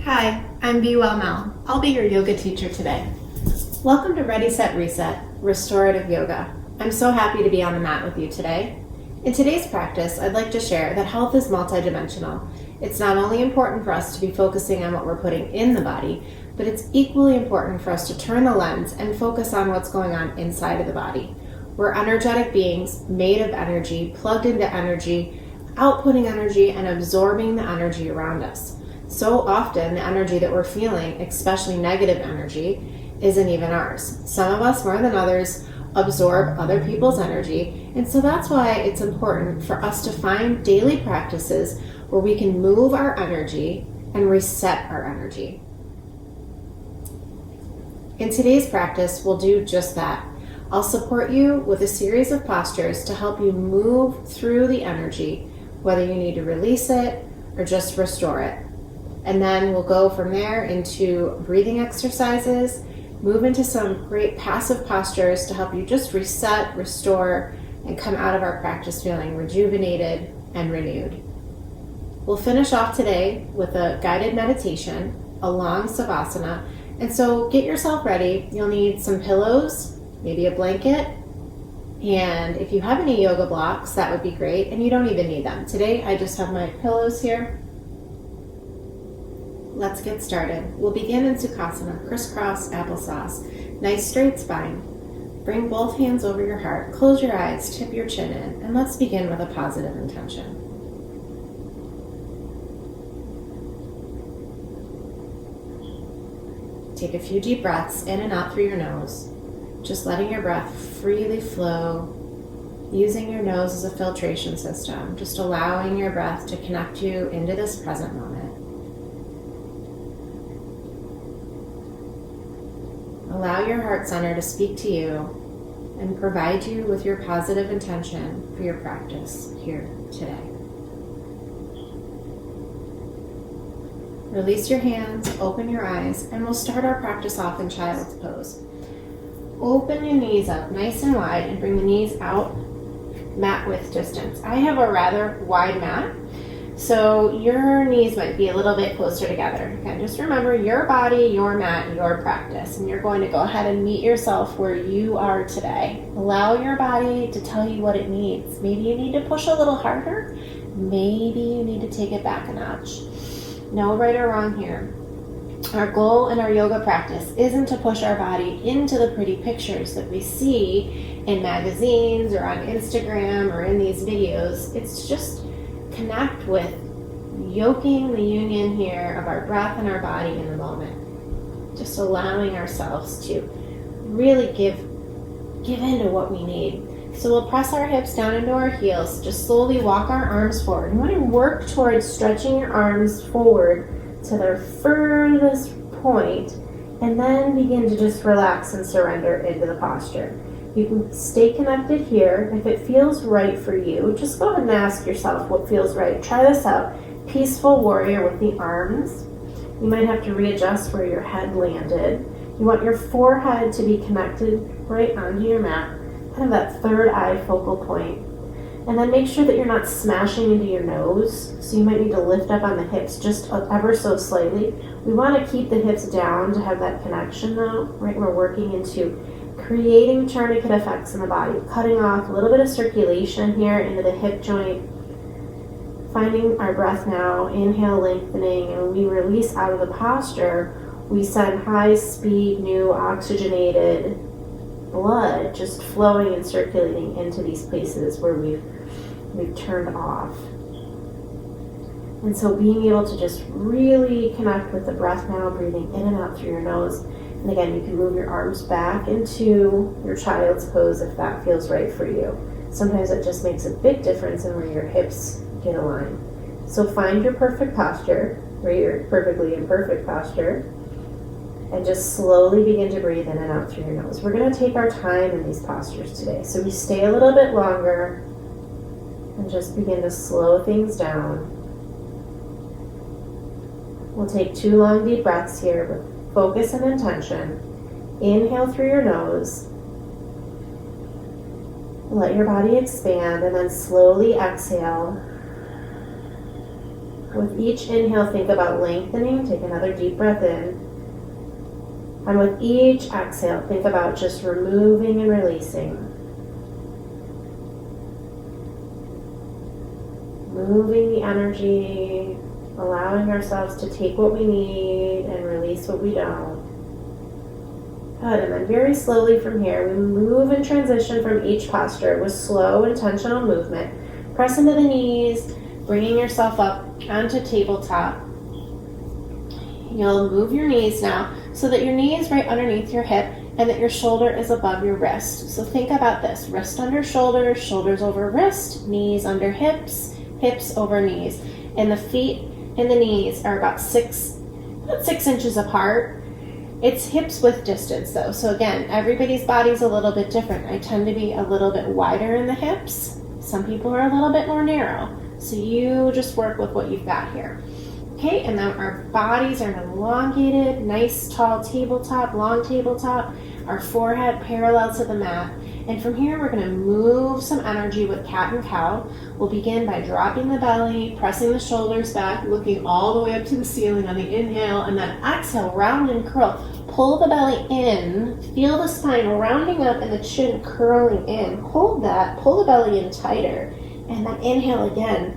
Hi, I'm Be Well Mel. I'll be your yoga teacher today. Welcome to Ready, Set, Reset, Restorative Yoga. I'm so happy to be on the mat with you today. In today's practice, I'd like to share that health is multidimensional. It's not only important for us to be focusing on what we're putting in the body, but it's equally important for us to turn the lens and focus on what's going on inside of the body. We're energetic beings made of energy, plugged into energy, outputting energy, and absorbing the energy around us. So often, the energy that we're feeling, especially negative energy, isn't even ours. Some of us, more than others, absorb other people's energy, and so that's why it's important for us to find daily practices where we can move our energy and reset our energy. In today's practice, we'll do just that. I'll support you with a series of postures to help you move through the energy, whether you need to release it or just restore it. And then we'll go from there into breathing exercises, move into some great passive postures to help you just reset, restore, and come out of our practice feeling rejuvenated and renewed. We'll finish off today with a guided meditation, a long savasana, and so get yourself ready. You'll need some pillows, maybe a blanket, and if you have any yoga blocks, that would be great, and you don't even need them. Today, I just have my pillows here. Let's get started. We'll begin in Sukhasana, crisscross applesauce. Nice straight spine. Bring both hands over your heart, close your eyes, tip your chin in, and let's begin with a positive intention. Take a few deep breaths in and out through your nose, just letting your breath freely flow, using your nose as a filtration system, just allowing your breath to connect you into this present moment. Allow your heart center to speak to you and provide you with your positive intention for your practice here today. Release your hands, open your eyes, and we'll start our practice off in child's pose. Open your knees up nice and wide and bring the knees out mat width distance. I have a rather wide mat, so your knees might be a little bit closer together. Okay, just remember your body, your mat, your practice, and you're going to go ahead and meet yourself where you are today. Allow your body to tell you what it needs. Maybe you need to push a little harder. Maybe you need to take it back a notch. No right or wrong here. Our goal in our yoga practice isn't to push our body into the pretty pictures that we see in magazines or on Instagram or in these videos. It's just connect with yoking the union here of our breath and our body in the moment. Just allowing ourselves to really give into what we need. So we'll press our hips down into our heels, just slowly walk our arms forward. You want to work towards stretching your arms forward to their furthest point, and then begin to just relax and surrender into the posture. You can stay connected here. If it feels right for you, just go ahead and ask yourself what feels right. Try this out. Peaceful warrior with the arms. You might have to readjust where your head landed. You want your forehead to be connected right onto your mat, kind of that third eye focal point. And then make sure that you're not smashing into your nose. So you might need to lift up on the hips just ever so slightly. We want to keep the hips down to have that connection though, right? We're working into creating tourniquet effects in the body, cutting off a little bit of circulation here into the hip joint. Finding our breath now, inhale, lengthening, and when we release out of the posture, we send high speed, new oxygenated blood just flowing and circulating into these places where we've turned off. And so being able to just really connect with the breath now, breathing in and out through your nose. And again, you can move your arms back into your child's pose if that feels right for you. Sometimes it just makes a big difference in where your hips get aligned. So find your perfect posture, or your perfectly imperfect posture, and just slowly begin to breathe in and out through your nose. We're going to take our time in these postures today. So we stay a little bit longer and just begin to slow things down. We'll take 2 long deep breaths here with focus and intention. Inhale through your nose. Let your body expand, and then slowly exhale. With each inhale, think about lengthening. Take another deep breath in. And with each exhale, think about just removing and releasing. Moving the energy, allowing ourselves to take what we need and release what we don't. Good, and then very slowly from here, we move and transition from each posture with slow, intentional movement. Press into the knees, bringing yourself up onto tabletop. You'll move your knees now so that your knee is right underneath your hip and that your shoulder is above your wrist. So think about this, wrist under shoulder, shoulders over wrist, knees under hips, hips over knees. And the feet and the knees are about 6 inches apart. It's hips width distance though. So again, everybody's body's a little bit different. I tend to be a little bit wider in the hips. Some people are a little bit more narrow. So you just work with what you've got here. Okay, and then our bodies are elongated, nice tall tabletop, long tabletop, our forehead parallel to the mat. And from here, we're gonna move some energy with cat and cow. We'll begin by dropping the belly, pressing the shoulders back, looking all the way up to the ceiling on the inhale, and then exhale, round and curl. Pull the belly in, feel the spine rounding up and the chin curling in. Hold that, pull the belly in tighter, and then inhale again.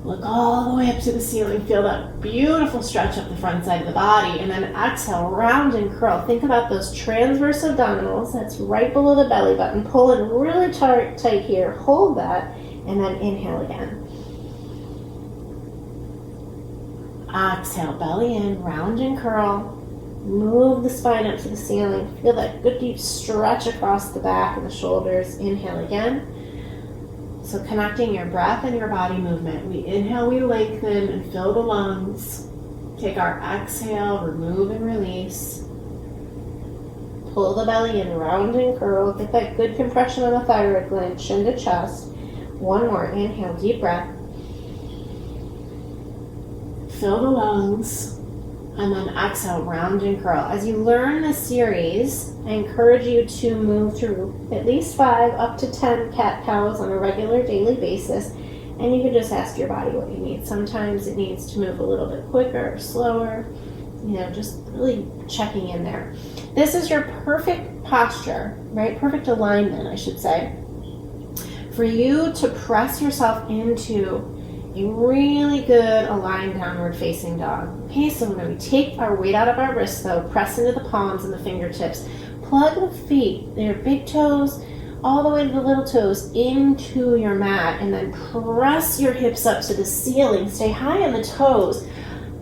Look all the way up to the ceiling. Feel that beautiful stretch up the front side of the body. And then exhale, round and curl. Think about those transverse abdominals. That's right below the belly button. Pull it really tight here. Hold that. And then inhale again. Exhale, belly in, round and curl. Move the spine up to the ceiling. Feel that good deep stretch across the back and the shoulders. Inhale again. So connecting your breath and your body movement. We inhale, we lengthen and fill the lungs. Take our exhale, remove and release. Pull the belly in, round and curl. Get that good compression on the thyroid gland, chin to chest. One more, inhale, deep breath. Fill the lungs. And then exhale, round and curl. As you learn this series, I encourage you to move through at least 5 up to 10 cat-cows on a regular daily basis. And you can just ask your body what you need. Sometimes it needs to move a little bit quicker or slower. Just really checking in there. This is your perfect posture, right? Perfect alignment, I should say, for you to press yourself into a really good aligned downward facing dog. Okay, so when we take our weight out of our wrists though, press into the palms and the fingertips, plug the feet, their big toes, all the way to the little toes into your mat, and then press your hips up to the ceiling. Stay high on the toes.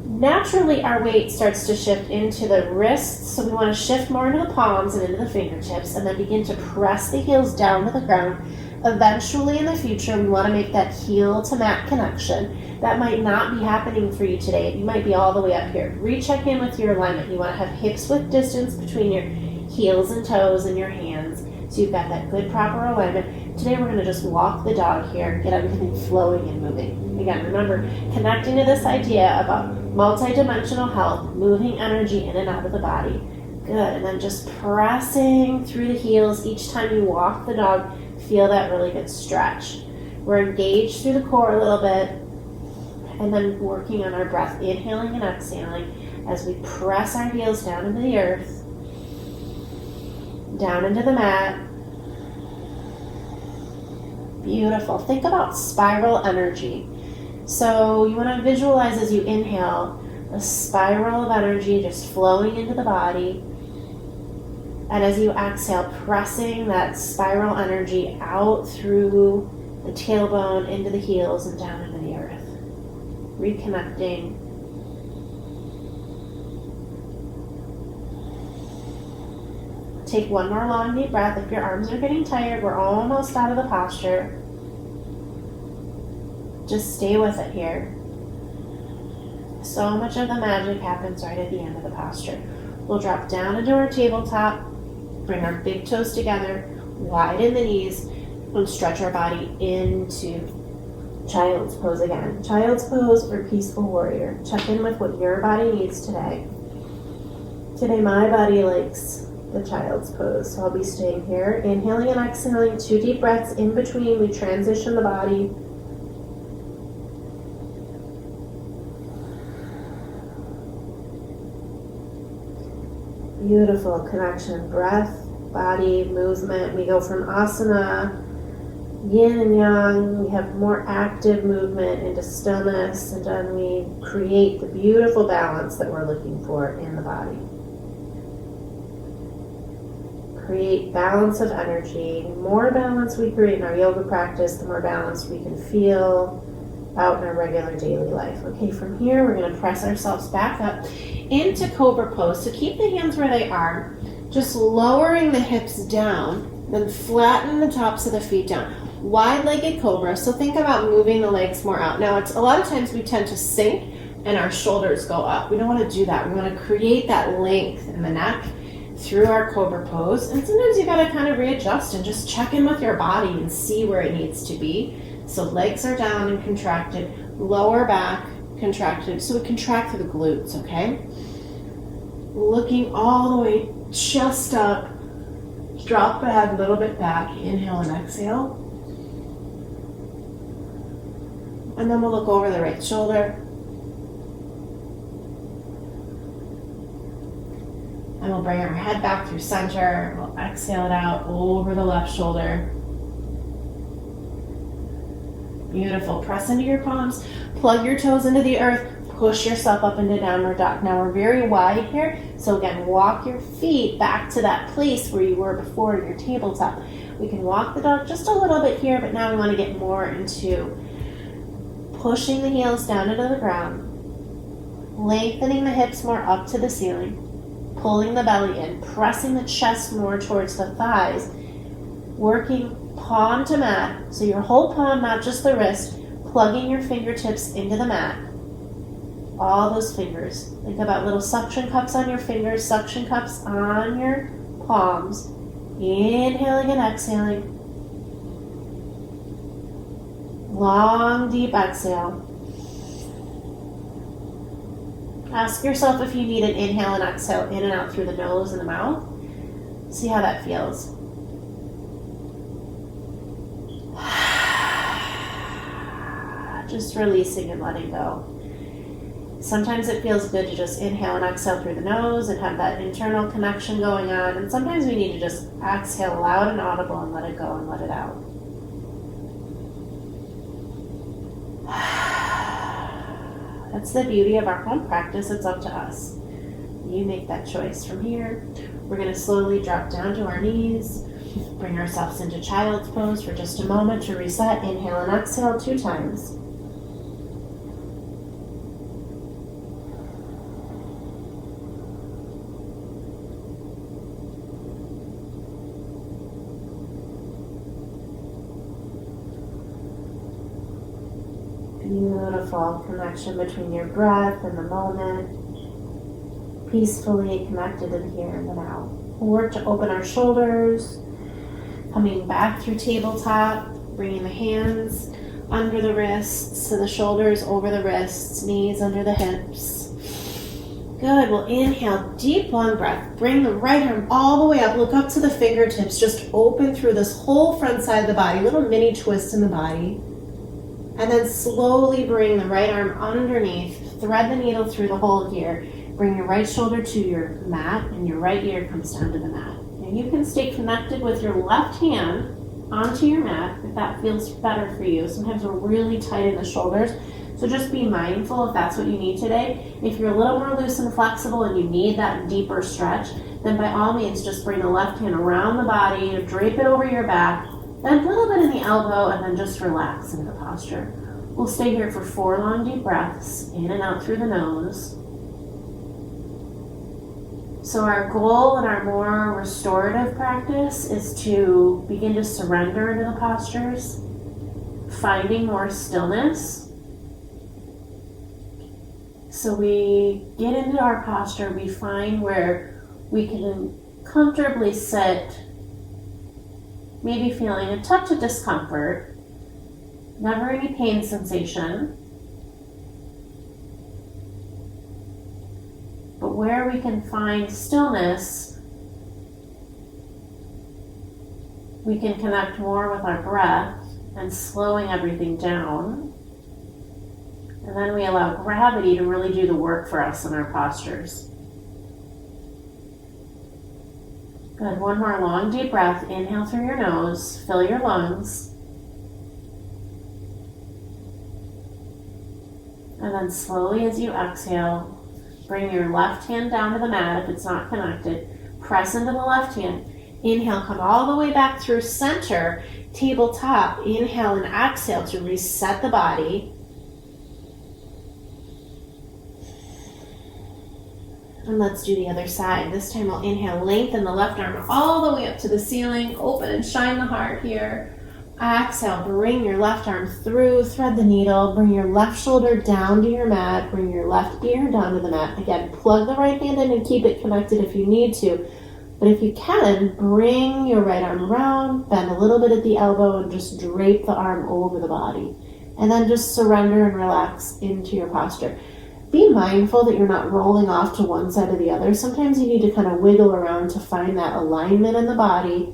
Naturally, our weight starts to shift into the wrists, so we want to shift more into the palms and into the fingertips, and then begin to press the heels down to the ground. Eventually in the future, we want to make that heel to mat connection. That might not be happening for you today. You might be all the way up here. Recheck in with your alignment. You want to have hips width distance between your heels and toes and your hands. So you've got that good proper alignment. Today we're going to just walk the dog here, get everything flowing and moving. Again, remember, connecting to this idea about multidimensional health, moving energy in and out of the body. Good, and then just pressing through the heels each time you walk the dog. Feel that really good stretch. We're engaged through the core a little bit, and then working on our breath, inhaling and exhaling as we press our heels down into the earth, down into the mat. Beautiful. Think about spiral energy. So you want to visualize as you inhale a spiral of energy just flowing into the body. And as you exhale, pressing that spiral energy out through the tailbone, into the heels, and down into the earth. Reconnecting. Take one more long deep breath. If your arms are getting tired, we're almost out of the posture. Just stay with it here. So much of the magic happens right at the end of the posture. We'll drop down into our tabletop. Bring our big toes together, widen the knees, and stretch our body into child's pose again. Child's pose or peaceful warrior. Check in with what your body needs today. Today my body likes the child's pose, so I'll be staying here. Inhaling and exhaling, 2 deep breaths in between. We transition the body. Beautiful connection, breath, body, movement. We go from asana, yin and yang, we have more active movement into stillness, and then we create the beautiful balance that we're looking for in the body. Create balance of energy. The more balance we create in our yoga practice, the more balance we can feel out in our regular daily life. Okay, from here we're going to press ourselves back up into Cobra Pose. So keep the hands where they are, just lowering the hips down, then flatten the tops of the feet down. Wide-legged Cobra, so think about moving the legs more out. Now, it's a lot of times we tend to sink and our shoulders go up. We don't want to do that. We want to create that length in the neck through our Cobra Pose. And sometimes you got to kind of readjust and just check in with your body and see where it needs to be. So legs are down and contracted, lower back contracted. So we contract through the glutes, okay? Looking all the way chest up, drop the head a little bit back, inhale and exhale. And then we'll look over the right shoulder. And we'll bring our head back through center. We'll exhale it out over the left shoulder. Beautiful. Press into your palms. Plug your toes into the earth. Push yourself up into downward dog. Now we're very wide here. So again, walk your feet back to that place where you were before your tabletop. We can walk the dog just a little bit here, but now we want to get more into pushing the heels down into the ground, lengthening the hips more up to the ceiling, pulling the belly in, pressing the chest more towards the thighs, working palm to mat, so your whole palm, not just the wrist, plugging your fingertips into the mat. All those fingers. Think about little suction cups on your fingers, suction cups on your palms. Inhaling and exhaling. Long, deep exhale. Ask yourself if you need an inhale and exhale in and out through the nose and the mouth. See how that feels. Just releasing and letting go. Sometimes it feels good to just inhale and exhale through the nose and have that internal connection going on. And sometimes we need to just exhale loud and audible and let it go and let it out. That's the beauty of our home practice. It's up to us. You make that choice. From here, we're going to slowly drop down to our knees. Bring ourselves into child's pose for just a moment to reset. Inhale and exhale 2 times. Beautiful connection between your breath and the moment. Peacefully connected in here and the now. We'll work to open our shoulders, coming back through tabletop, bringing the hands under the wrists, so the shoulders over the wrists, knees under the hips. Good. We'll inhale, deep long breath. Bring the right arm all the way up. Look up to the fingertips. Just open through this whole front side of the body. Little mini twist in the body. And then slowly bring the right arm underneath. Thread the needle through the hole here. Bring your right shoulder to your mat and your right ear comes down to the mat. And you can stay connected with your left hand onto your mat if that feels better for you. Sometimes we're really tight in the shoulders. So just be mindful if that's what you need today. If you're a little more loose and flexible and you need that deeper stretch, then by all means just bring the left hand around the body, drape it over your back, then a little bit in the elbow, and then just relax into the posture. We'll stay here for 4 long deep breaths, in and out through the nose. So our goal in our more restorative practice is to begin to surrender into the postures, finding more stillness. So we get into our posture, we find where we can comfortably sit, maybe feeling a touch of discomfort, never any pain sensation, but where we can find stillness, we can connect more with our breath and slowing everything down. And then we allow gravity to really do the work for us in our postures. Good. One more long, deep breath. Inhale through your nose. Fill your lungs. And then slowly as you exhale, bring your left hand down to the mat if it's not connected. Press into the left hand. Inhale, come all the way back through center, tabletop. Inhale and exhale to reset the body. And let's do the other side. This time we'll inhale, lengthen the left arm all the way up to the ceiling. Open and shine the heart here. Exhale, bring your left arm through, thread the needle, bring your left shoulder down to your mat, bring your left ear down to the mat. Again, plug the right hand in and keep it connected if you need to. But if you can, bring your right arm around, bend a little bit at the elbow, and just drape the arm over the body. And then just surrender and relax into your posture. Be mindful that you're not rolling off to one side or the other. Sometimes you need to kind of wiggle around to find that alignment in the body.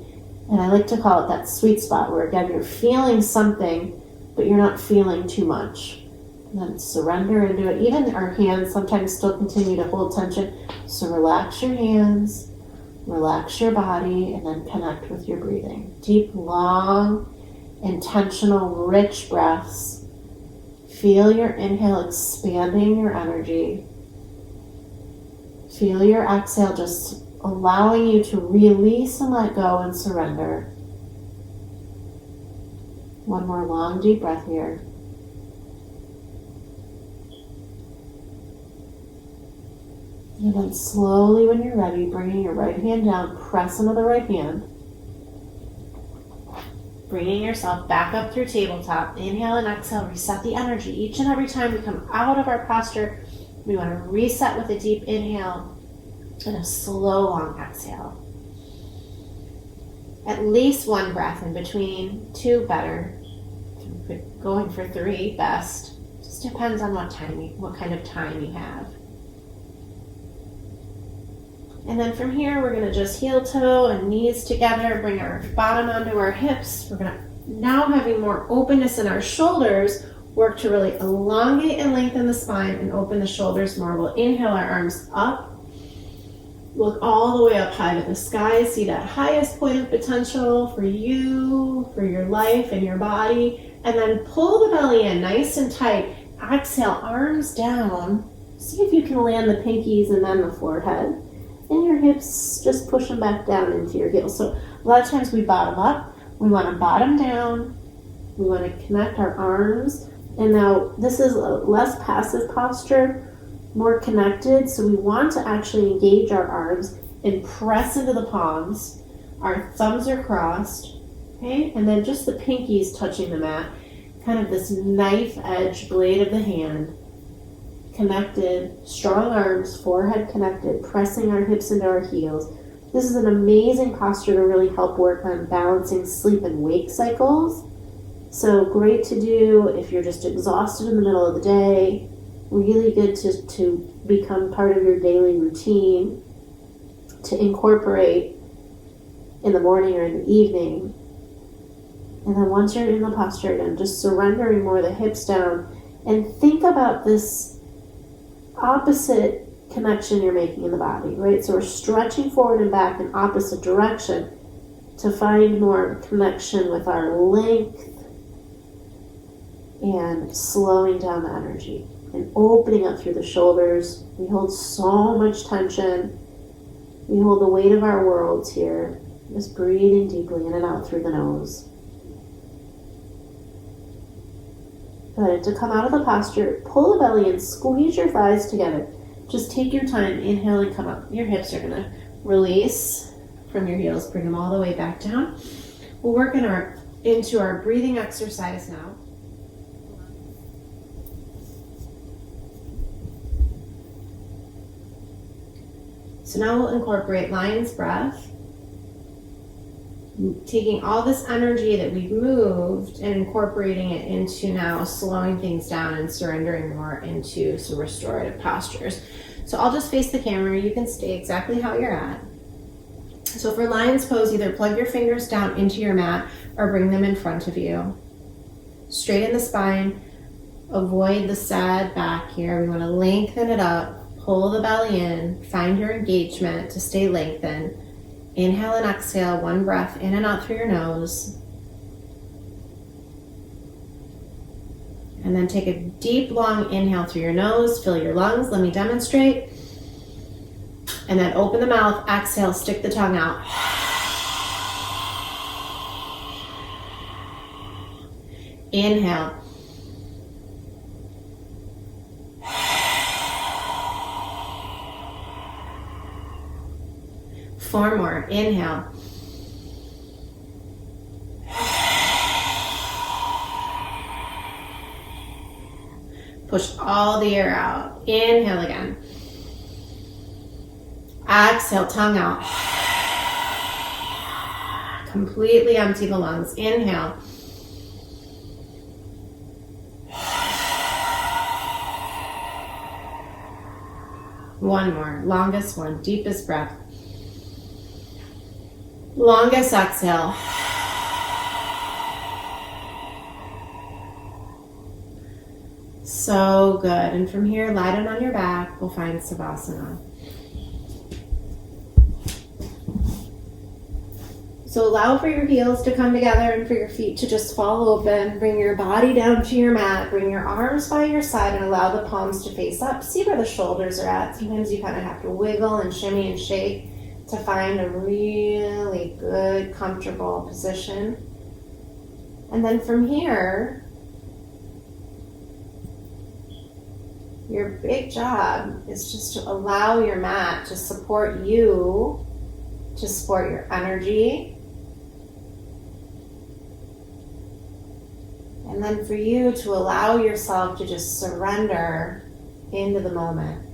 And I like to call it that sweet spot where, again, you're feeling something, but you're not feeling too much. And then surrender into it. Even our hands sometimes still continue to hold tension. So relax your hands, relax your body, and then connect with your breathing. Deep, long, intentional, rich breaths. Feel your inhale expanding your energy. Feel your exhale just allowing you to release and let go and surrender. One more long, deep breath here. And then slowly, when you're ready, bringing your right hand down, press into the right hand. Bringing yourself back up through tabletop. Inhale and exhale, reset the energy. Each and every time we come out of our posture, we want to reset with a deep inhale and a slow, long exhale. At least one breath in between, 2 better. Going for 3 best. Just depends on what kind of time you have. And then from here, we're going to just heel toe and knees together, bring our bottom onto our hips. We're going to, now having more openness in our shoulders, work to really elongate and lengthen the spine and open the shoulders more. We'll inhale our arms up. Look all the way up high to the sky. See that highest point of potential for you, for your life and your body. And then pull the belly in nice and tight. Exhale, arms down. See if you can land the pinkies and then the forehead. And your hips, just push them back down into your heels. So a lot of times we bottom up. We want to bottom down. We want to connect our arms. And now this is a less passive posture, more connected. So we want to actually engage our arms and press into the palms. Our thumbs are crossed. Okay? And then just the pinkies touching the mat. Kind of this knife edge blade of the hand. Connected, strong arms, forehead connected, pressing our hips into our heels. This is an amazing posture to really help work on balancing sleep and wake cycles. So great to do if you're just exhausted in the middle of the day. Really good to become part of your daily routine, to incorporate in the morning or in the evening. And then once you're in the posture again, just surrendering more the hips down and think about this opposite connection you're making in the body, right? So we're stretching forward and back in opposite direction to find more connection with our length and slowing down the energy and opening up through the shoulders. We hold so much tension. We hold the weight of our worlds here. Just breathing deeply in and out through the nose. Good. To come out of the posture, pull the belly in, squeeze your thighs together. Just take your time, inhale and come up. Your hips are going to release from your heels, bring them all the way back down. We'll work into our breathing exercise now. So now we'll incorporate lion's breath. Taking all this energy that we've moved and incorporating it into now slowing things down and surrendering more into some restorative postures. So I'll just face the camera. You can stay exactly how you're at. So for lion's pose, either plug your fingers down into your mat or bring them in front of you. Straighten the spine. Avoid the sad back here. We want to lengthen it up. Pull the belly in. Find your engagement to stay lengthened. Inhale and exhale, one breath in and out through your nose. And then take a deep, long inhale through your nose, fill your lungs. Let me demonstrate. And then open the mouth, exhale, stick the tongue out. Inhale. Four more. Inhale. Push all the air out. Inhale again. Exhale, tongue out. Completely empty the lungs. Inhale. One more. Longest one. Deepest breath. Longest exhale. So good. And from here, lie down on your back. We'll find Savasana. So allow for your heels to come together and for your feet to just fall open. Bring your body down to your mat. Bring your arms by your side and allow the palms to face up. See where the shoulders are at. Sometimes you kind of have to wiggle and shimmy and shake to find a really good, comfortable position. And then from here, your big job is just to allow your mat to support you, to support your energy. And then for you to allow yourself to just surrender into the moment.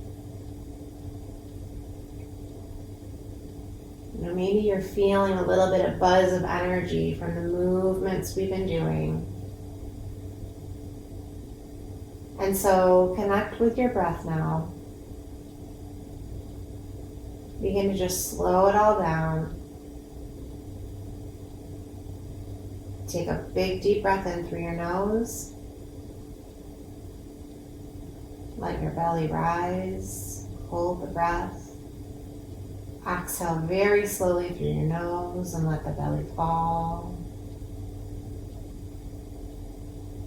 You know, maybe you're feeling a little bit of buzz of energy from the movements we've been doing. And so connect with your breath now. Begin to just slow it all down. Take a big deep breath in through your nose. Let your belly rise. Hold the breath. Exhale very slowly through your nose and let the belly fall.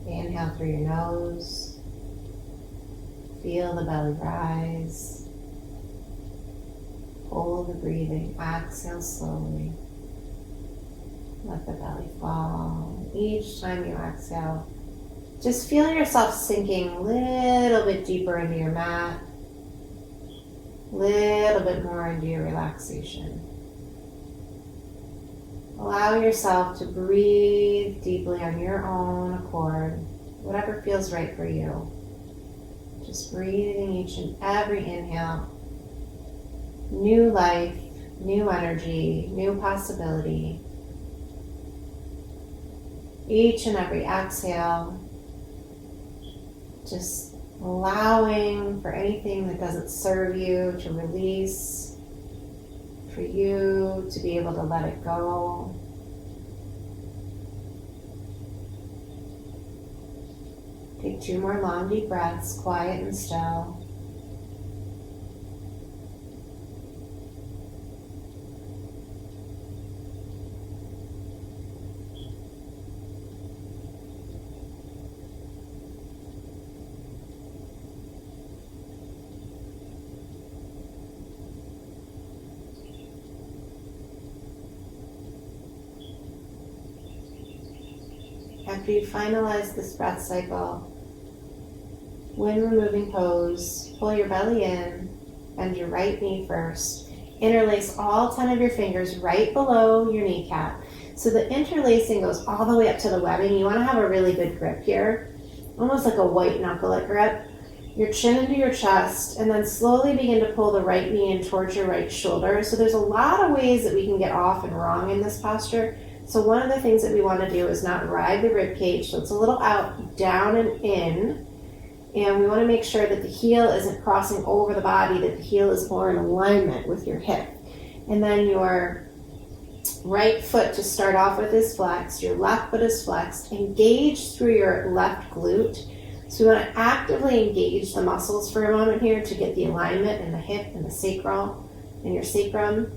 Inhale through your nose. Feel the belly rise. Hold the breathing. Exhale slowly. Let the belly fall. Each time you exhale, just feel yourself sinking a little bit deeper into your mat. Little bit more into your relaxation. Allow yourself to breathe deeply on your own accord, whatever feels right for you. Just breathing each and every inhale. New life, new energy, new possibility. Each and every exhale, just allowing for anything that doesn't serve you to release, for you to be able to let it go. Take 2 more long deep breaths, quiet and still. After you finalize this breath cycle, when removing pose, pull your belly in, bend your right knee first. Interlace all 10 of your fingers right below your kneecap. So the interlacing goes all the way up to the webbing. You want to have a really good grip here, almost like a white knuckle grip. Your chin into your chest, and then slowly begin to pull the right knee in towards your right shoulder. So there's a lot of ways that we can get off and wrong in this posture. So one of the things that we want to do is not ride the rib cage. So it's a little out, down and in. And we want to make sure that the heel isn't crossing over the body, that the heel is more in alignment with your hip. And then your right foot to start off with is flexed. Your left foot is flexed. Engage through your left glute. So we want to actively engage the muscles for a moment here to get the alignment in the hip and the sacral and your sacrum.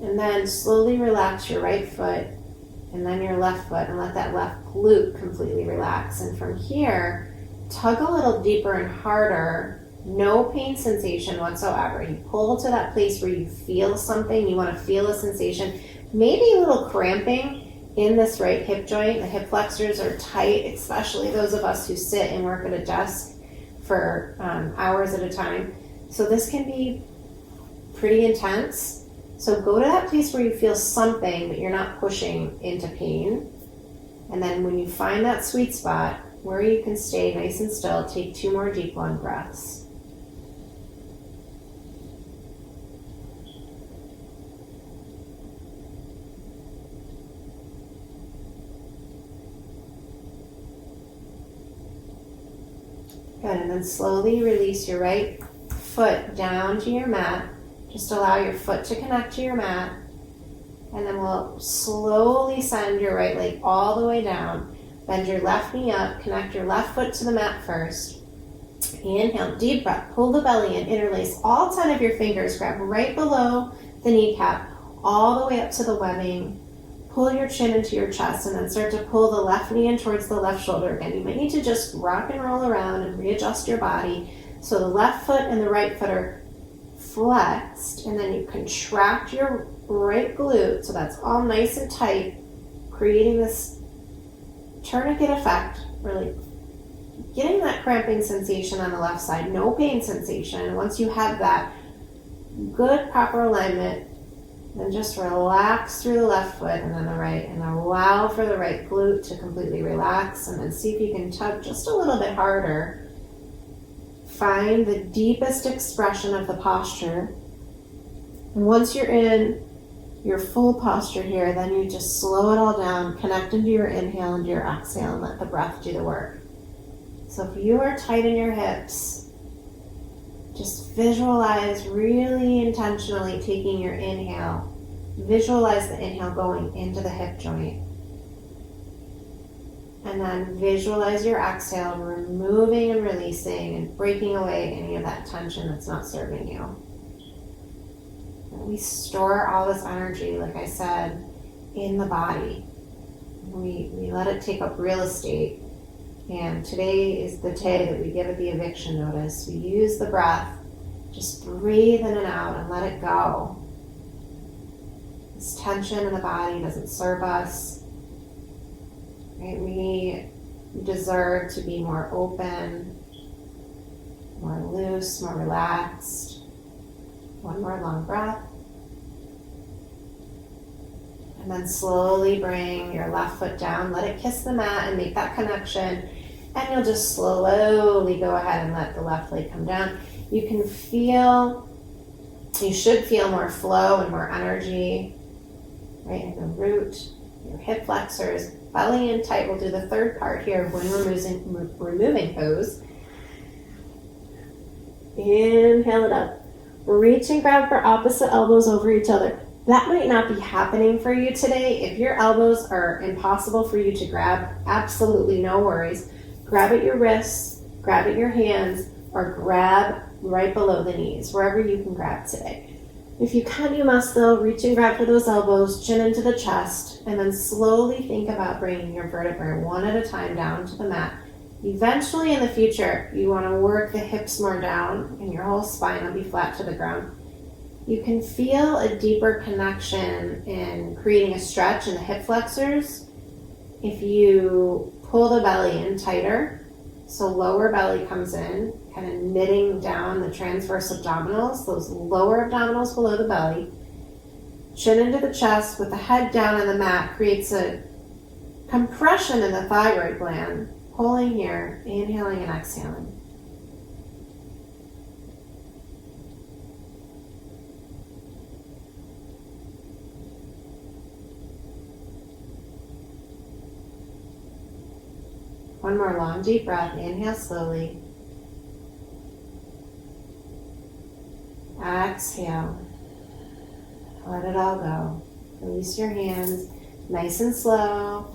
And then slowly relax your right foot and then your left foot and let that left glute completely relax. And from here, tug a little deeper and harder. No pain sensation whatsoever. You pull to that place where you feel something. You want to feel a sensation. Maybe a little cramping in this right hip joint. The hip flexors are tight, especially those of us who sit and work at a desk for hours at a time. So this can be pretty intense. So go to that place where you feel something, but you're not pushing into pain. And then when you find that sweet spot where you can stay nice and still, take 2 more deep, long breaths. Good, and then slowly release your right foot down to your mat. Just allow your foot to connect to your mat. And then we'll slowly send your right leg all the way down. Bend your left knee up, connect your left foot to the mat first. Inhale, deep breath, pull the belly in, interlace all 10 of your fingers, grab right below the kneecap, all the way up to the webbing. Pull your chin into your chest and then start to pull the left knee in towards the left shoulder. Again, you might need to just rock and roll around and readjust your body. So the left foot and the right foot are flexed, and then you contract your right glute so that's all nice and tight, creating this tourniquet effect, really getting that cramping sensation on the left side, no pain sensation. And once you have that good proper alignment, then just relax through the left foot and then the right, and allow for the right glute to completely relax, and then see if you can tug just a little bit harder. Find the deepest expression of the posture. And once you're in your full posture here, then you just slow it all down, connect into your inhale and your exhale, and let the breath do the work. So if you are tight in your hips, just visualize really intentionally taking your inhale. Visualize the inhale going into the hip joint. And then visualize your exhale, removing and releasing and breaking away any of that tension that's not serving you. And we store all this energy, like I said, in the body. We let it take up real estate. And today is the day that we give it the eviction notice. We use the breath. Just breathe in and out and let it go. This tension in the body doesn't serve us. Right? We deserve to be more open, more loose, more relaxed. One more long breath. And then slowly bring your left foot down. Let it kiss the mat and make that connection. And you'll just slowly go ahead and let the left leg come down. You should feel more flow and more energy, right, in the root, your hip flexors, belly in tight. We'll do the third part here when we're removing pose. Inhale it up. Reach and grab for opposite elbows over each other. That might not be happening for you today. If your elbows are impossible for you to grab, absolutely no worries. Grab at your wrists, grab at your hands, or grab right below the knees, wherever you can grab today. If you can, you must though reach and grab for those elbows, chin into the chest, and then slowly think about bringing your vertebrae one at a time down to the mat. Eventually in the future, you want to work the hips more down and your whole spine will be flat to the ground. You can feel a deeper connection in creating a stretch in the hip flexors if you pull the belly in tighter. So lower belly comes in, kind of knitting down the transverse abdominals, those lower abdominals below the belly. Chin into the chest with the head down on the mat creates a compression in the thyroid gland. Pulling here, inhaling and exhaling. One more long, deep breath. Inhale slowly. Exhale. Let it all go. Release your hands nice and slow.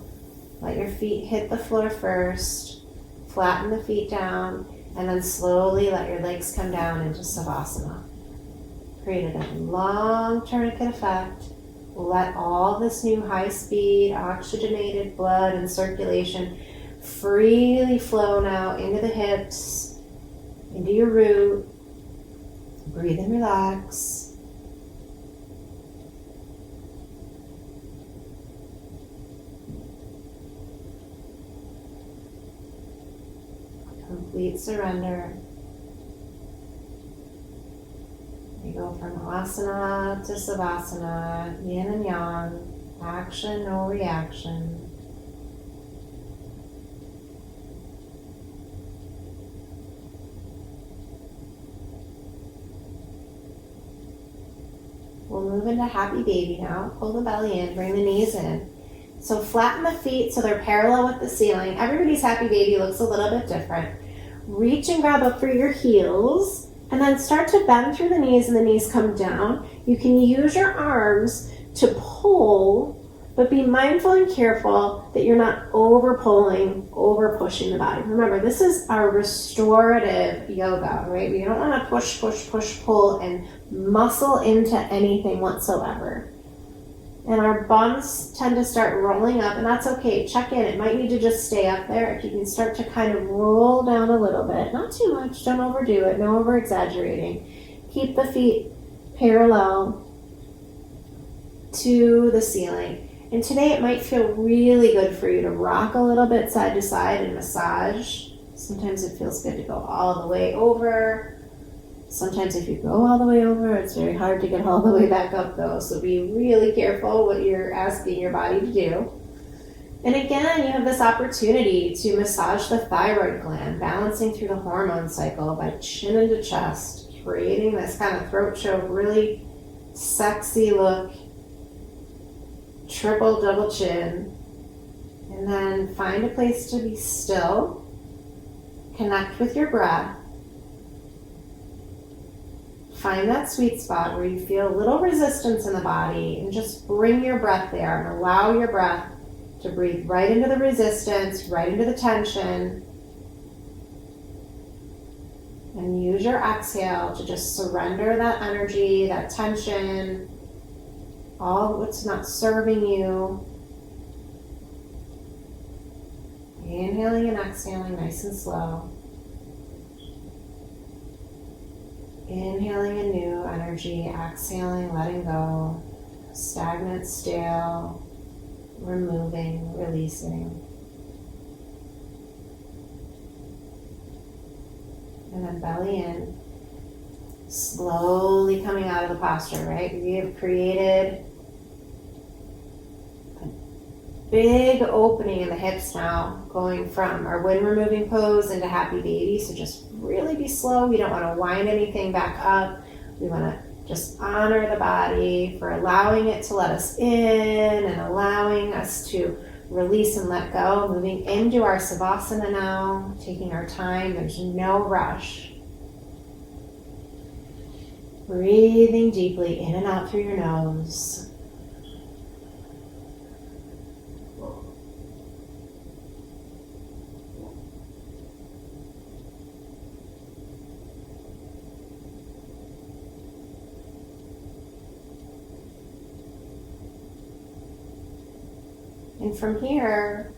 Let your feet hit the floor first. Flatten the feet down. And then slowly let your legs come down into Savasana. created a long tourniquet effect. Let all this new high-speed oxygenated blood and circulation freely flow now into the hips, into your root. Breathe and relax. Complete surrender. You go from asana to savasana, yin and yang, action, no reaction. We'll move into happy baby now. Pull the belly in, bring the knees in. So flatten the feet so they're parallel with the ceiling. Everybody's happy baby looks a little bit different. Reach and grab up for your heels. And then start to bend through the knees and the knees come down. You can use your arms to pull, but be mindful and careful that you're not over pulling, over pushing the body. Remember, this is our restorative yoga, right? We don't want to push, push, push, pull and muscle into anything whatsoever. And our bums tend to start rolling up, and that's okay. Check in. It might need to just stay up there. If you can start to kind of roll down a little bit, not too much, don't overdo it, no over exaggerating. Keep the feet parallel to the ceiling. And today it might feel really good for you to rock a little bit side to side and massage. Sometimes it feels good to go all the way over. Sometimes if you go all the way over, it's very hard to get all the way back up though. So be really careful what you're asking your body to do. And again, you have this opportunity to massage the thyroid gland, balancing through the hormone cycle by chin into chest, creating this kind of throat choke, really sexy look, triple, double chin. And then find a place to be still, connect with your breath. Find that sweet spot where you feel a little resistance in the body and just bring your breath there and allow your breath to breathe right into the resistance, right into the tension. And use your exhale to just surrender that energy, that tension, all what's not serving you. Inhaling and exhaling nice and slow. Inhaling a new energy, exhaling, letting go, stagnant, stale, removing, releasing. And then belly in, slowly coming out of the posture, right? We have created a big opening in the hips now, going from our wind removing pose into happy baby. So just really be slow. We don't want to wind anything back up. We want to just honor the body for allowing it to let us in and allowing us to release and let go. Moving into our savasana now, taking our time. There's no rush. Breathing deeply in and out through your nose. And from here,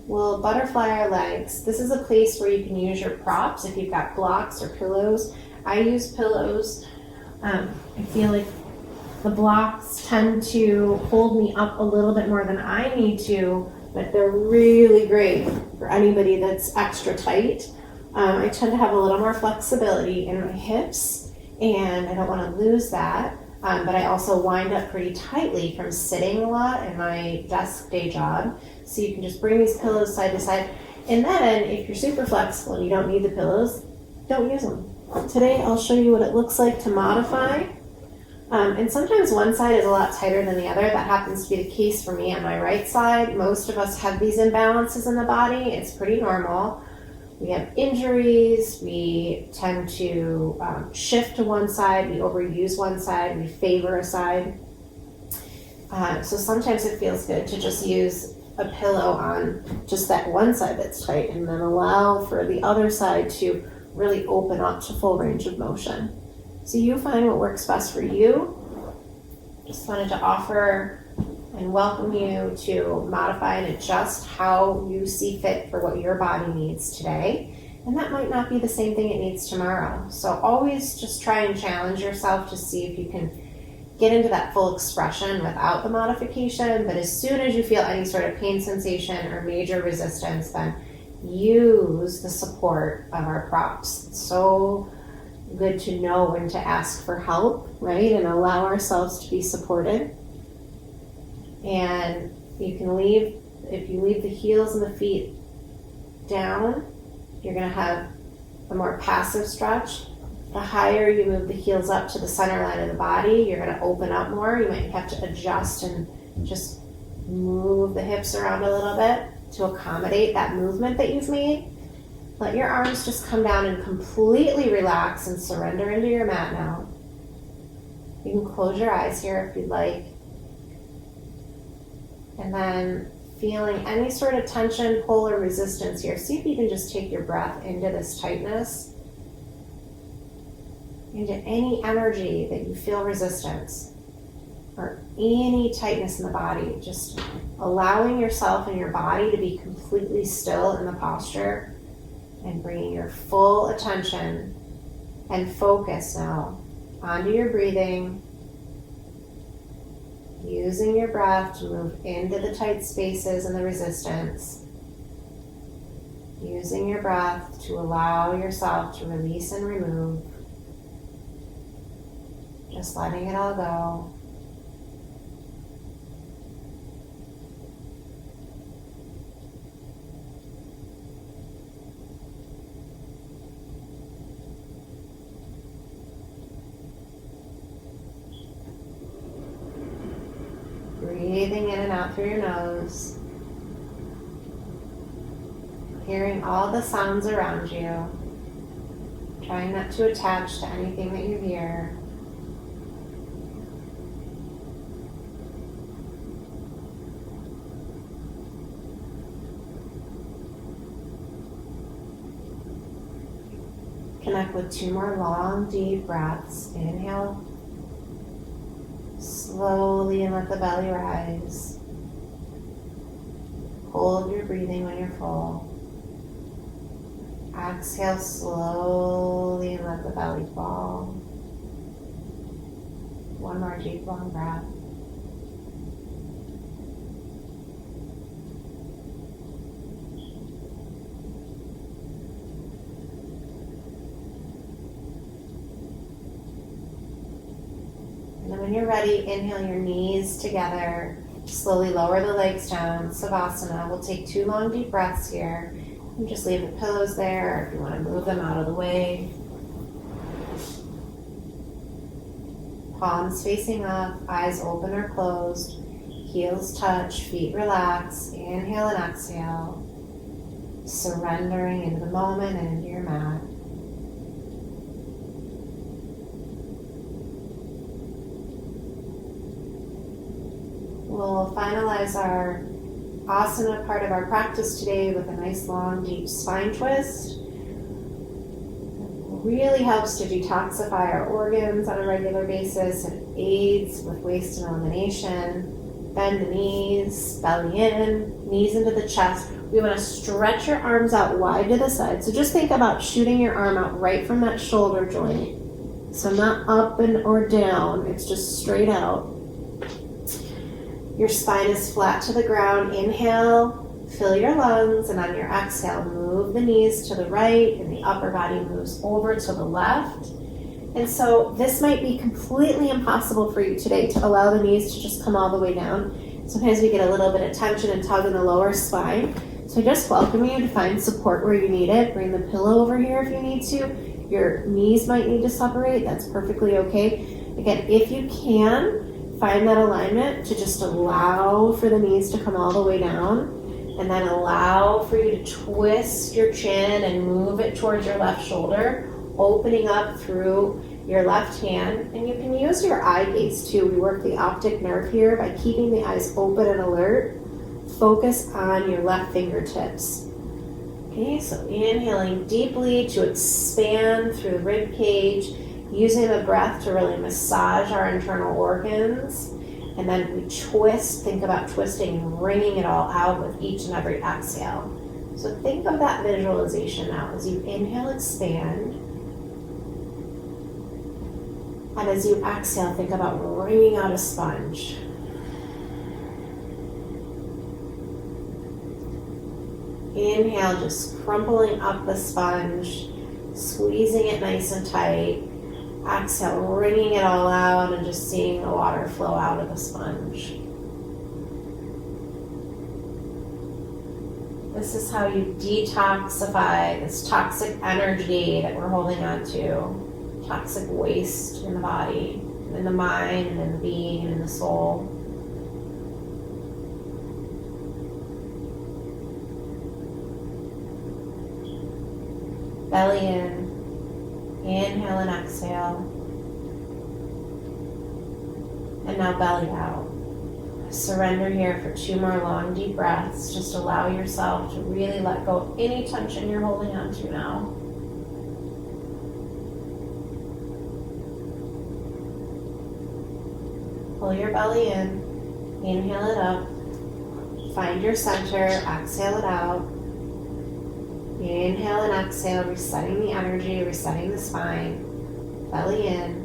we'll butterfly our legs. This is a place where you can use your props if you've got blocks or pillows. I use pillows. I feel like the blocks tend to hold me up a little bit more than I need to, but they're really great for anybody that's extra tight. I tend to have a little more flexibility in my hips, and I don't want to lose that. But I also wind up pretty tightly from sitting a lot in my desk day job. So you can just bring these pillows side to side. And then if you're super flexible and you don't need the pillows, don't use them. Today I'll show you what it looks like to modify. And sometimes one side is a lot tighter than the other. That happens to be the case for me on my right side. Most of us have these imbalances in the body. It's pretty normal. We have injuries, we tend to shift to one side, we overuse one side, we favor a side. So sometimes it feels good to just use a pillow on just that one side that's tight and then allow for the other side to really open up to full range of motion. So you find what works best for you. Just wanted to offer and welcome you to modify and adjust how you see fit for what your body needs today. And that might not be the same thing it needs tomorrow. So always just try and challenge yourself to see if you can get into that full expression without the modification. But as soon as you feel any sort of pain sensation or major resistance, then use the support of our props. It's so good to know when to ask for help, right? And allow ourselves to be supported. And you can leave, if you leave the heels and the feet down, you're going to have a more passive stretch. The higher you move the heels up to the center line of the body, you're going to open up more. You might have to adjust and just move the hips around a little bit to accommodate that movement that you've made. Let your arms just come down and completely relax and surrender into your mat now. You can close your eyes here if you'd like. And then feeling any sort of tension, pull, or resistance here, see if you can just take your breath into this tightness, into any energy that you feel resistance or any tightness in the body. Just allowing yourself and your body to be completely still in the posture and bringing your full attention and focus now onto your breathing, using your breath to move into the tight spaces and the resistance, using your breath to allow yourself to release and remove, just letting it all go. Breathing in and out through your nose. Hearing all the sounds around you. Trying not to attach to anything that you hear. Connect with 2 more long, deep breaths. Inhale. Slowly and let the belly rise. Hold your breathing when you're full. Exhale slowly and let the belly fall. 1 more deep, long breath. And then when you're ready, inhale your knees together. Slowly lower the legs down. Savasana. We'll take 2 long, deep breaths here. And just leave the pillows there if you want to move them out of the way. Palms facing up, eyes open or closed. Heels touch, feet relax. Inhale and exhale. Surrendering into the moment and into your mat. We'll finalize our asana part of our practice today with a nice long deep spine twist. It really helps to detoxify our organs on a regular basis. It aids with waste and elimination. Bend the knees, belly in, knees into the chest. We want to stretch your arms out wide to the side. So just think about shooting your arm out right from that shoulder joint. So not up and or down, it's just straight out. Your spine is flat to the ground. Inhale, fill your lungs, and on your exhale, move the knees to the right and the upper body moves over to the left. And so this might be completely impossible for you today to allow the knees to just come all the way down. Sometimes we get a little bit of tension and tug in the lower spine. So I just welcome you to find support where you need it. Bring the pillow over here if you need to. Your knees might need to separate. That's perfectly okay. Again, if you can, find that alignment to just allow for the knees to come all the way down, and then allow for you to twist your chin and move it towards your left shoulder, opening up through your left hand. And you can use your eye gaze too. We work the optic nerve here by keeping the eyes open and alert. Focus on your left fingertips. Okay, so inhaling deeply to expand through the rib cage. using the breath to really massage our internal organs. And then we twist, think about twisting and wringing it all out with each and every exhale. So think of that visualization now as you inhale, expand. And as you exhale, think about wringing out a sponge. Inhale, just crumpling up the sponge, squeezing it nice and tight. Exhale, wringing it all out and just seeing the water flow out of the sponge. This is how you detoxify this toxic energy that we're holding on to, toxic waste in the body, in the mind, and in the being, and in the soul. Belly in. Inhale and exhale. And now belly out. Surrender here for 2 more long, deep breaths. Just allow yourself to really let go of any tension you're holding on to now. Pull your belly in. Inhale it up. Find your center. Exhale it out. Inhale and exhale, resetting the energy, resetting the spine. Belly in.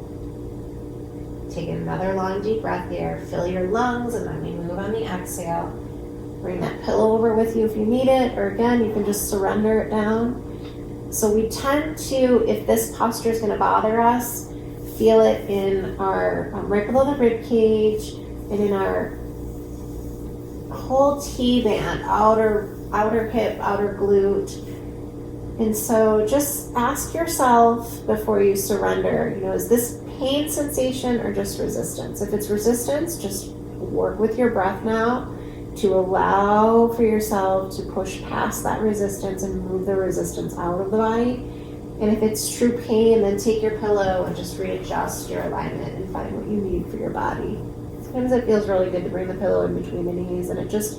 Take another long, deep breath here. Fill your lungs, and then we move on the exhale. Bring that pillow over with you if you need it, or again, you can just surrender it down. So we tend to, if this posture is going to bother us, feel it in our right below the rib cage and in our whole T-band, outer hip, outer glute. And so just ask yourself before you surrender, is this pain sensation or just resistance? If it's resistance, just work with your breath now to allow for yourself to push past that resistance and move the resistance out of the body. And if it's true pain, then take your pillow and just readjust your alignment and find what you need for your body. Sometimes it feels really good to bring the pillow in between the knees, and it just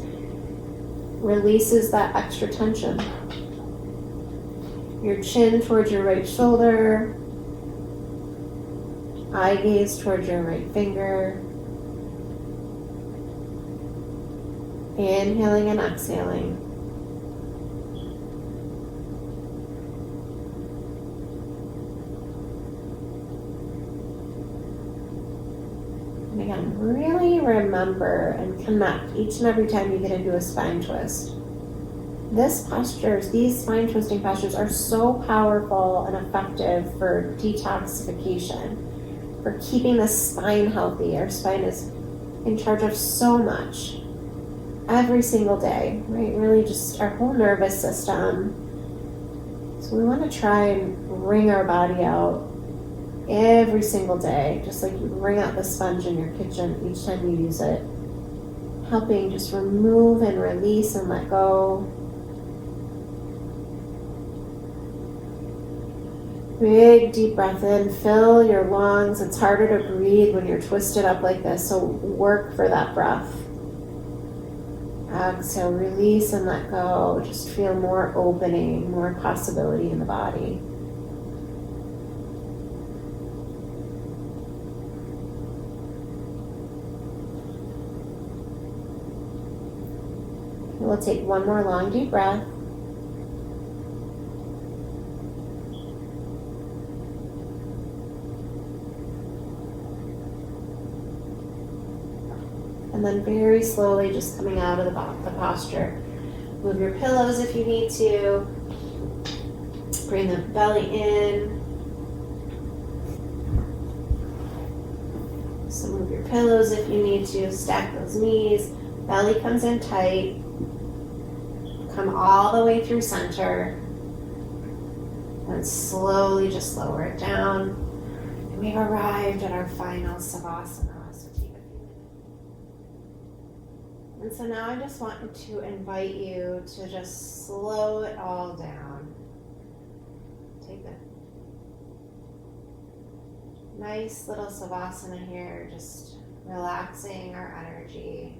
releases that extra tension. Your chin towards your right shoulder, eye gaze towards your right finger. Inhaling and exhaling. And again, really remember and connect each and every time you get into a spine twist. These spine twisting postures are so powerful and effective for detoxification, for keeping the spine healthy. Our spine is in charge of so much every single day, right? Really just our whole nervous system. So we want to try and wring our body out every single day, just like you wring out the sponge in your kitchen each time you use it. Helping just remove and release and let go. Big deep breath in, fill your lungs. It's harder to breathe when you're twisted up like this, so work for that breath. Exhale, release and let go. Just feel more opening, more possibility in the body. We'll take 1 more long deep breath. And then very slowly just coming out of the posture. Move your pillows if you need to. Bring the belly in. So move your pillows if you need to. Stack those knees. Belly comes in tight. Come all the way through center. And slowly just lower it down. And we've arrived at our final Savasana. And so now I just want to invite you to just slow it all down. Take a nice little Savasana here, just relaxing our energy.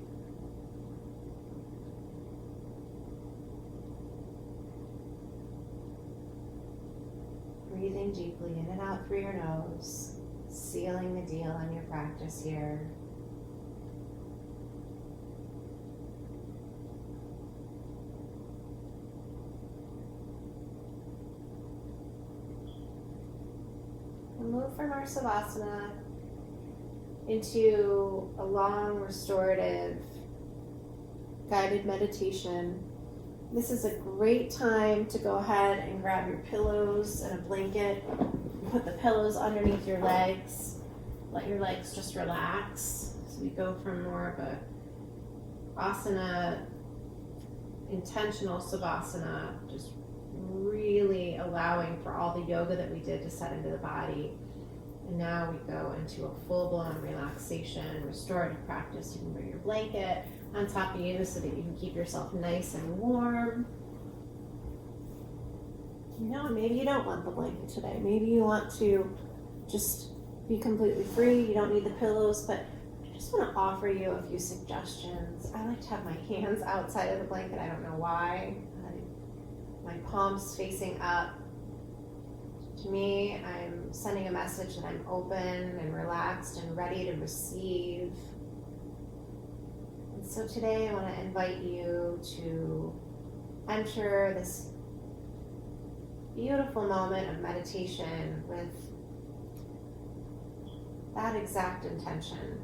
Breathe breathing deeply in and out through your nose, sealing the deal on your practice here. We'll move from our Savasana into a long restorative guided meditation. This is a great time to go ahead and grab your pillows and a blanket. Put the pillows underneath your legs. Let your legs just relax. So we go from more of a asana, intentional Savasana, just really allowing for all the yoga that we did to set into the body. And now we go into a full-blown relaxation, restorative practice. You can bring your blanket on top of you so that you can keep yourself nice and warm. You know, maybe you don't want the blanket today. Maybe you want to just be completely free. You don't need the pillows, but I just want to offer you a few suggestions. I like to have my hands outside of the blanket. I don't know why. My palms facing up. To me, I'm sending a message that I'm open and relaxed and ready to receive. And so today I want to invite you to enter this beautiful moment of meditation with that exact intention.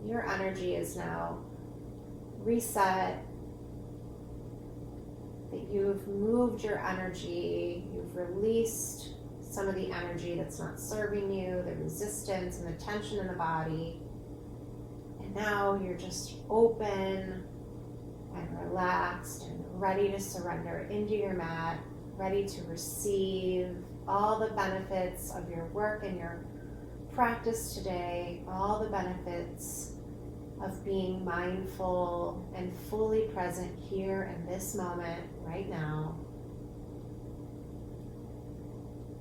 Your energy is now reset, that you've moved your energy, you've released some of the energy that's not serving you, the resistance and the tension in the body. And now you're just open and relaxed and ready to surrender into your mat, ready to receive all the benefits of your work and your practice today, all the benefits of being mindful and fully present here in this moment right now.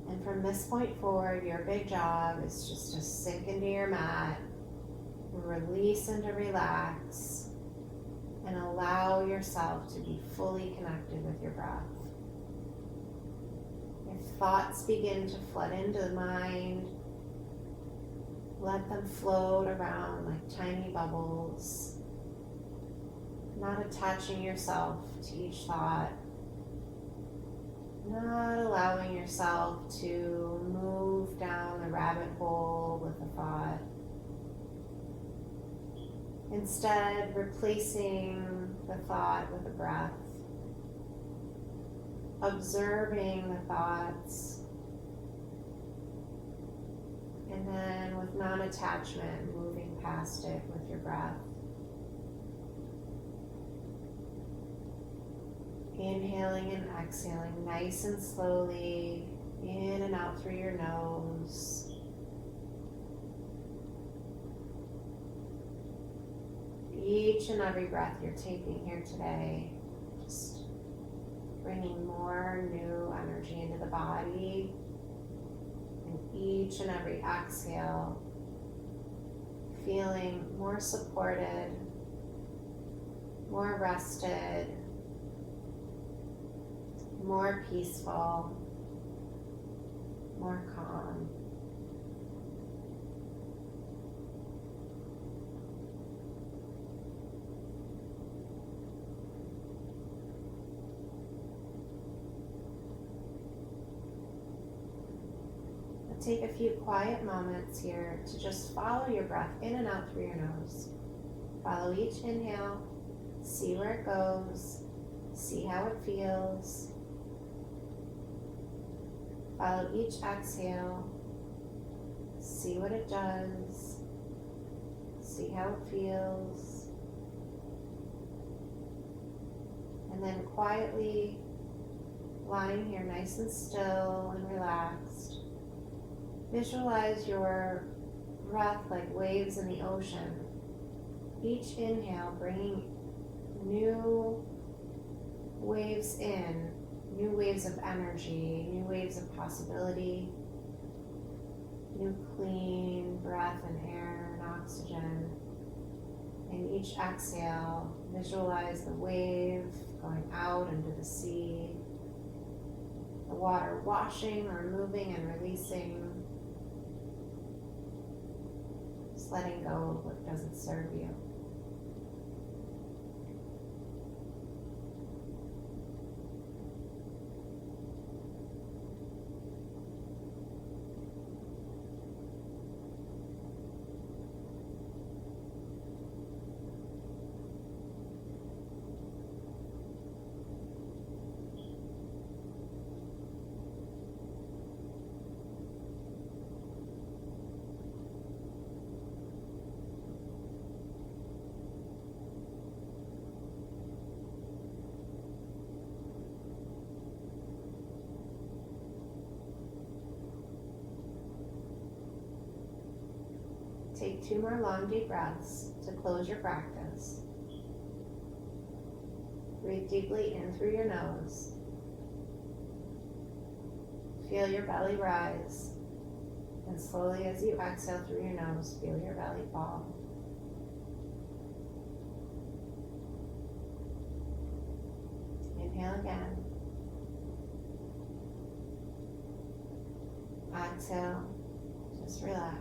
And from this point forward, your big job is just to sink into your mat, release and to relax, and allow yourself to be fully connected with your breath. If thoughts begin to flood into the mind, let them float around like tiny bubbles, not attaching yourself to each thought, not allowing yourself to move down the rabbit hole with a thought. Instead, replacing the thought with a breath, observing the thoughts, and then with non-attachment, moving past it with your breath. Inhaling and exhaling nice and slowly, in and out through your nose. Each and every breath you're taking here today, just bringing more new energy into the body. And each and every exhale, feeling more supported, more rested, more peaceful, more calm. Now take a few quiet moments here to just follow your breath in and out through your nose. Follow each inhale, see where it goes, see how it feels. Follow each exhale, see what it does, see how it feels, and then quietly lying here nice and still and relaxed, visualize your breath like waves in the ocean. Each inhale bringing new waves in, new waves of energy, new waves of possibility, new clean breath and air and oxygen. And each exhale, visualize the wave going out into the sea, the water washing or moving and releasing. Just letting go of what doesn't serve you. Take 2 more long deep breaths to close your practice. Breathe deeply in through your nose. Feel your belly rise. And slowly as you exhale through your nose, feel your belly fall. Inhale again. Exhale. Just relax.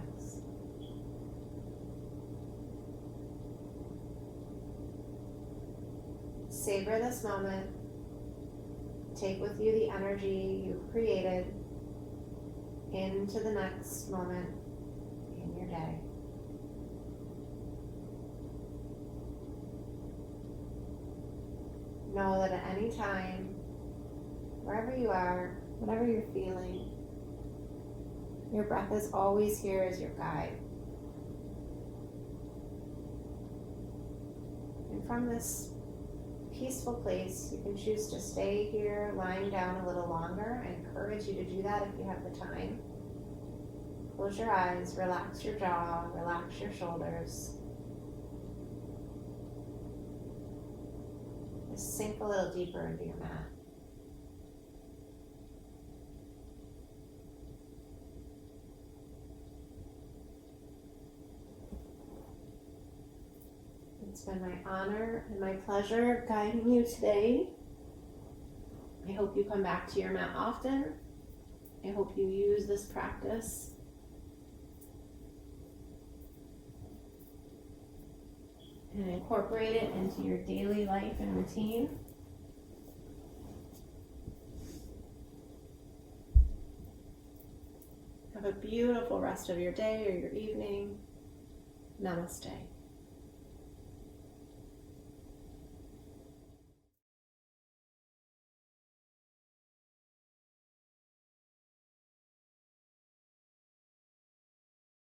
Savor this moment. Take with you the energy you've created into the next moment in your day. Know that at any time, wherever you are, whatever you're feeling, your breath is always here as your guide. And from this peaceful place, you can choose to stay here lying down a little longer. I encourage you to do that if you have the time. Close your eyes, relax your jaw, relax your shoulders. Just sink a little deeper into your mat. It's been my honor and my pleasure guiding you today. I hope you come back to your mat often. I hope you use this practice and incorporate it into your daily life and routine. Have a beautiful rest of your day or your evening. Namaste.